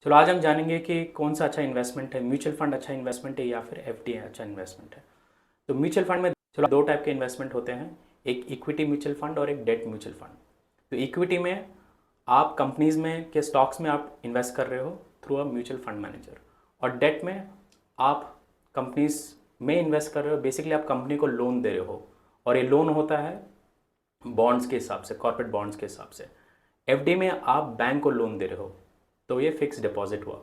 चलो आज हम जानेंगे कि कौन सा अच्छा इन्वेस्टमेंट है, म्यूचुअल फंड अच्छा इन्वेस्टमेंट है या फिर एफडी अच्छा इन्वेस्टमेंट है। तो म्यूचुअल फंड में चलो दो टाइप के इन्वेस्टमेंट होते हैं, एक इक्विटी म्यूचुअल फंड और एक डेट म्यूचुअल फंड। तो इक्विटी में आप कंपनीज में के स्टॉक्स में आप इन्वेस्ट कर रहे हो through a mutual fund manager, और डेट में आप कंपनीज में इन्वेस्ट कर रहे हो, बेसिकली आप कंपनी को लोन दे रहे हो, और ये लोन होता है बॉन्ड्स के हिसाब से, कॉर्पोरेट बॉन्ड्स के हिसाब से। एफडी में आप बैंक को लोन दे रहे हो, तो ये फिक्स डिपॉजिट हुआ।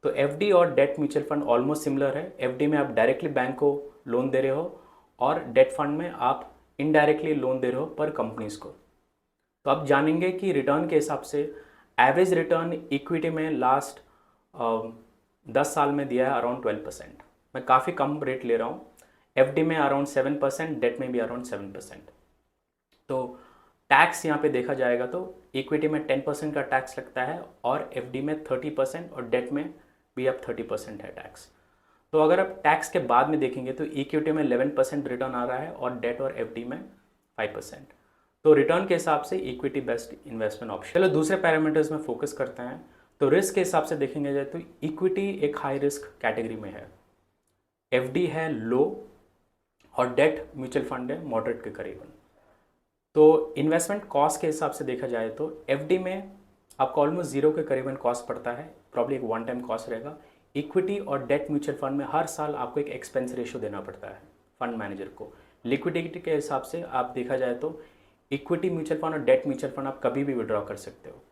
तो एफडी और date mutual fund almost similar है। एफडी में आप डायरेक्टली बैंक को लोन दे रहे हो, और डेट फंड में आप इनडायरेक्टली लोन दे रहे हो पर कंपनीज को। तो आप जानेंगे कि रिटर्न के हिसाब से एवरेज रिटर्न इक्विटी में लास्ट 10 साल में दिया है अराउंड 12%। मैं काफ़ी कम रेट ले रहा हूँ। एफडी में अराउंड 7%, डेट में भी अराउंड 7%। तो टैक्स यहाँ पे देखा जाएगा तो इक्विटी में 10% का टैक्स लगता है, और एफडी में 30%, और डेट में भी अब 30% है टैक्स। तो अगर आप टैक्स के बाद में देखेंगे तो इक्विटी में 11% रिटर्न आ रहा है, और डेट और एफडी में 5%। तो रिटर्न के हिसाब से इक्विटी बेस्ट इन्वेस्टमेंट ऑप्शन। चलो दूसरे पैरामीटर्स में फोकस करते हैं। तो रिस्क के हिसाब से देखेंगे जाए तो इक्विटी एक हाई रिस्क कैटेगरी में है, एफडी है लो, और डेट म्यूचुअल फंड है मॉडरेट के करीबन। तो इन्वेस्टमेंट कॉस्ट के हिसाब से देखा जाए तो एफडी में आपको ऑलमोस्ट जीरो के करीबन कॉस्ट पड़ता है, प्रॉब्ली एक वन टाइम कॉस्ट रहेगा। इक्विटी और डेट म्यूचुअल फंड में हर साल आपको एक एक्सपेंस रेशियो देना पड़ता है फंड मैनेजर को। लिक्विडिटी के हिसाब से आप देखा जाए तो इक्विटी म्यूचुअल फंड और डेट म्यूचुअल फंड आप कभी भी विड्रॉ कर सकते हो,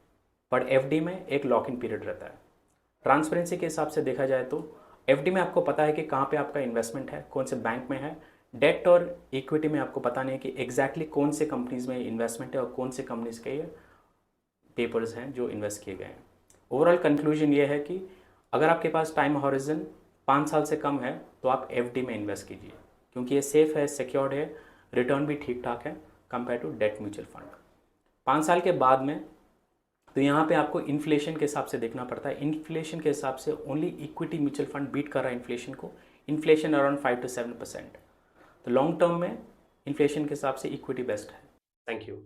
बट एफडी में एक लॉक इन पीरियड रहता है। ट्रांसपेरेंसी के हिसाब से देखा जाए तो एफडी में आपको पता है कि कहाँ पे आपका इन्वेस्टमेंट है, कौन से बैंक में है। डेट और इक्विटी में आपको पता नहीं है कि एग्जैक्टली कौन से कंपनीज में इन्वेस्टमेंट है और कौन से कंपनीज के ये पेपर्स हैं जो इन्वेस्ट किए गए हैं। ओवरऑल कंक्लूजन ये है कि अगर आपके पास टाइम हॉरिजन 5 साल से कम है तो आप एफडी में इन्वेस्ट कीजिए, क्योंकि ये सेफ है, सिक्योर्ड है, रिटर्न भी ठीक ठाक है compare to debt mutual fund. 5 साल के बाद में तो यहाँ पे आपको इन्फ्लेशन के हिसाब से देखना पड़ता है। इन्फ्लेशन के हिसाब से only equity mutual fund beat कर रहा है इन्फ्लेशन को। Inflation around 5 to 7%। तो लॉन्ग टर्म में इन्फ्लेशन के हिसाब से इक्विटी बेस्ट है। Thank you.